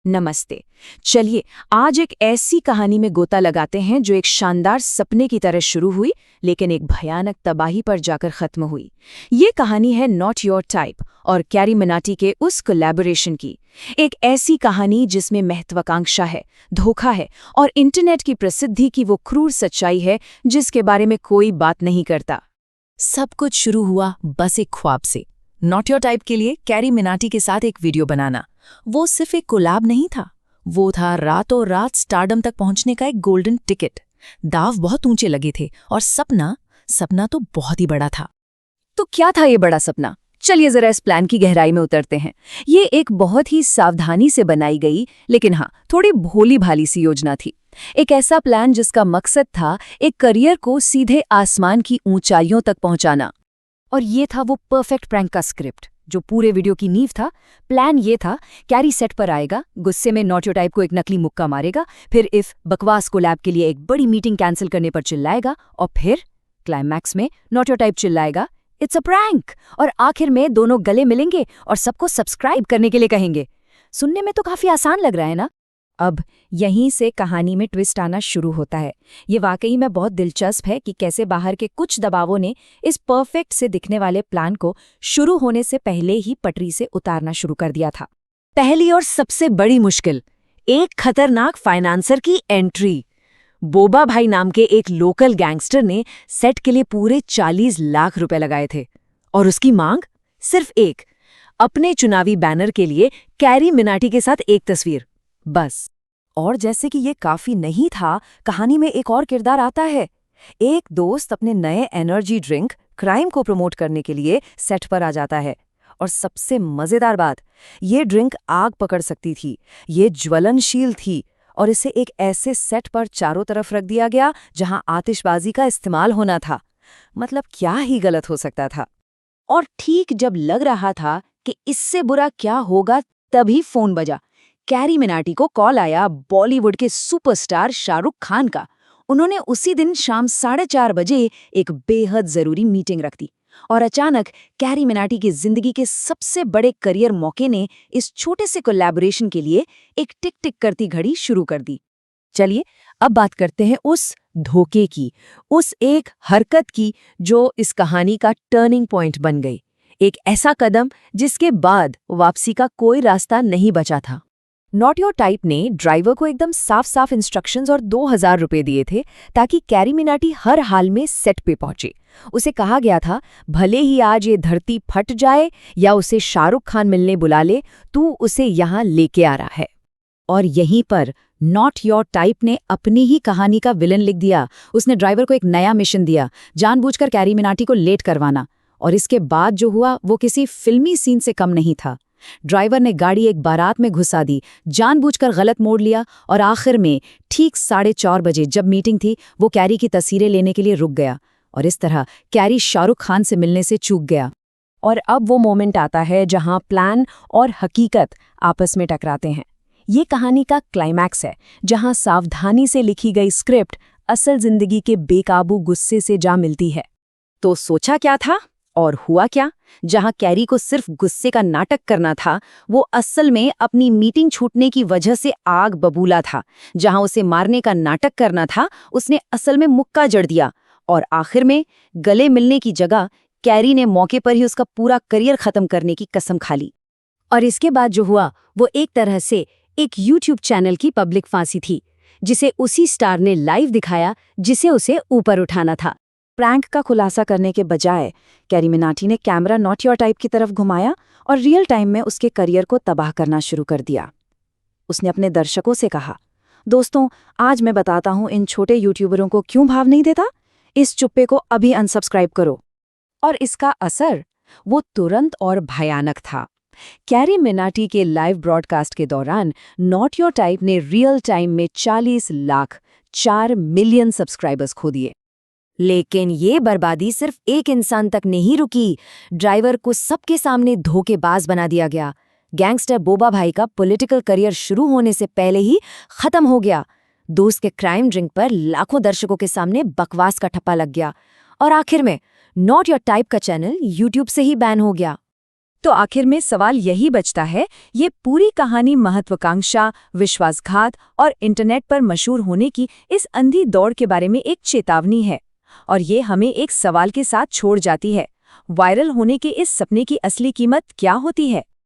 नमस्ते। चलिए आज एक ऐसी कहानी में गोता लगाते हैं जो एक शानदार सपने की तरह शुरू हुई लेकिन एक भयानक तबाही पर जाकर खत्म हुई। ये कहानी है नॉट योर टाइप और कैरी मिनाटी के उस कोलैबोरेशन की। एक ऐसी कहानी जिसमें महत्वाकांक्षा है, धोखा है और इंटरनेट की प्रसिद्धि की वो क्रूर सच्चाई है जिसके बारे में कोई बात नहीं करता। सब कुछ शुरू हुआ बस एक ख्वाब से। नॉट योर टाइप के लिए कैरी मिनाटी के साथ एक वीडियो बनाना। वो सिर्फ एक कोलैब नहीं था, वो था रातों रात स्टारडम तक पहुंचने का एक गोल्डन टिकट। दाव बहुत ऊंचे लगे थे और सपना तो बहुत ही बड़ा था। तो क्या था ये बड़ा सपना? चलिए जरा इस प्लान की गहराई में उतरते हैं। ये एक बहुत ही सावधानी से बनाई गई लेकिन हाँ थोड़ी भोली भाली सी योजना थी। एक ऐसा प्लान जिसका मकसद था एक करियर को सीधे आसमान की ऊंचाइयों तक पहुंचाना। और ये था वो परफेक्ट प्रैंक का स्क्रिप्ट जो पूरे वीडियो की नींव था। प्लान ये था, कैरी सेट पर आएगा, गुस्से में नॉट योर टाइप को एक नकली मुक्का मारेगा, फिर इफ बकवास कोलैब के लिए एक बड़ी मीटिंग कैंसिल करने पर चिल्लाएगा और फिर क्लाइमैक्स में नॉट योर टाइप चिल्लाएगा इट्स अ प्रैंक और आखिर में दोनों गले मिलेंगे और सबको सब्सक्राइब करने के लिए कहेंगे। सुनने में तो काफी आसान लग रहा है ना? अब यहीं से कहानी में ट्विस्ट आना शुरू होता है। ये वाकई में बहुत दिलचस्प है कि कैसे बाहर के कुछ दबावों ने इस परफेक्ट से दिखने वाले प्लान को शुरू होने से पहले ही पटरी से उतारना शुरू कर दिया था। पहली और सबसे बड़ी मुश्किल, एक खतरनाक फाइनेंसर की एंट्री। बोबा भाई नाम के एक लोकल गैंगस्टर ने सेट के लिए पूरे 40 लाख रुपए लगाए थे और उसकी मांग सिर्फ एक, अपने चुनावी बैनर के लिए कैरी मिनाटी के साथ एक तस्वीर, बस। और जैसे कि ये काफी नहीं था, कहानी में एक और किरदार आता है। एक दोस्त अपने नए एनर्जी ड्रिंक क्राइम को प्रमोट करने के लिए सेट पर आ जाता है। और सबसे मजेदार बात, ये ड्रिंक आग पकड़ सकती थी, ये ज्वलनशील थी और इसे एक ऐसे सेट पर चारों तरफ रख दिया गया जहां आतिशबाजी का इस्तेमाल होना था। मतलब क्या ही गलत हो सकता था। और ठीक जब लग रहा था कि इससे बुरा क्या होगा, तभी फोन बजा। कैरी मिनाटी को कॉल आया बॉलीवुड के सुपरस्टार शाहरुख खान का। उन्होंने उसी दिन शाम 4:30 बजे एक बेहद जरूरी मीटिंग रख दी और अचानक कैरी मिनाटी की जिंदगी के सबसे बड़े करियर मौके ने इस छोटे से कोलैबोरेशन के लिए एक टिक टिक करती घड़ी शुरू कर दी। चलिए अब बात करते हैं उस धोखे की, उस एक हरकत की जो इस कहानी का टर्निंग पॉइंट बन गई। एक ऐसा कदम जिसके बाद वापसी का कोई रास्ता नहीं बचा था। नॉट योर टाइप ने ड्राइवर को एकदम साफ साफ इंस्ट्रक्शंस और 2000 रुपए दिए थे ताकि कैरी मिनाटी हर हाल में सेट पे पहुंचे। उसे कहा गया था, भले ही आज ये धरती फट जाए या उसे शाहरुख खान मिलने बुला ले, तू उसे यहाँ लेके आ रहा है। और यहीं पर नॉट योर टाइप ने अपनी ही कहानी का विलन लिख दिया। उसने ड्राइवर को एक नया मिशन दिया, जानबूझकर कैरी मिनाटी को लेट करवाना। और इसके बाद जो हुआ वो किसी फिल्मी सीन से कम नहीं था। ड्राइवर ने गाड़ी एक बारात में घुसा दी, जानबूझकर गलत मोड़ लिया और आखिर में ठीक 4:30 बजे जब मीटिंग थी, वो कैरी की तस्वीरें लेने के लिए रुक गया। और इस तरह कैरी शाहरुख खान से मिलने से चूक गया। और अब वो मोमेंट आता है जहां प्लान और हकीकत आपस में टकराते हैं। ये कहानी का क्लाइमैक्स है जहां सावधानी से लिखी गई स्क्रिप्ट असल जिंदगी के बेकाबू गुस्से से जा मिलती है। तो सोचा क्या था और हुआ क्या? जहां कैरी को सिर्फ गुस्से का नाटक करना था, वो असल में अपनी मीटिंग छूटने की वजह से आग बबूला था। जहां उसे मारने का नाटक करना था, उसने असल में मुक्का जड़ दिया। और आखिर में गले मिलने की जगह कैरी ने मौके पर ही उसका पूरा करियर खत्म करने की कसम खा ली। और इसके बाद जो हुआ वो एक तरह से एक यूट्यूब चैनल की पब्लिक फांसी थी, जिसे उसी स्टार ने लाइव दिखाया जिसे उसे ऊपर उठाना था। प्रैंक का खुलासा करने के बजाय कैरी मिनाटी ने कैमरा नॉट योर टाइप की तरफ घुमाया और रियल टाइम में उसके करियर को तबाह करना शुरू कर दिया। उसने अपने दर्शकों से कहा, दोस्तों आज मैं बताता हूं इन छोटे यूट्यूबरों को क्यों भाव नहीं देता। इस चुप्पे को अभी अनसब्सक्राइब करो। और इसका असर वो तुरंत और भयानक था। कैरी मिनाटी के लाइव ब्रॉडकास्ट के दौरान नॉट योर टाइप ने रियल टाइम में 40 लाख 4 मिलियन सब्सक्राइबर्स खो दिए। लेकिन ये बर्बादी सिर्फ एक इंसान तक नहीं रुकी। ड्राइवर को सबके सामने धोखेबाज बना दिया गया। गैंगस्टर बोबा भाई का पॉलिटिकल करियर शुरू होने से पहले ही खत्म हो गया। दोस्त के क्राइम ड्रिंक पर लाखों दर्शकों के सामने बकवास का ठप्पा लग गया। और आखिर में नॉट योर टाइप का चैनल यूट्यूब से ही बैन हो गया। तो आखिर में सवाल यही बचता है, ये पूरी कहानी महत्वाकांक्षा, विश्वासघात और इंटरनेट पर मशहूर होने की इस अंधी दौड़ के बारे में एक चेतावनी है। और ये हमें एक सवाल के साथ छोड़ जाती है, वायरल होने के इस सपने की असली कीमत क्या होती है?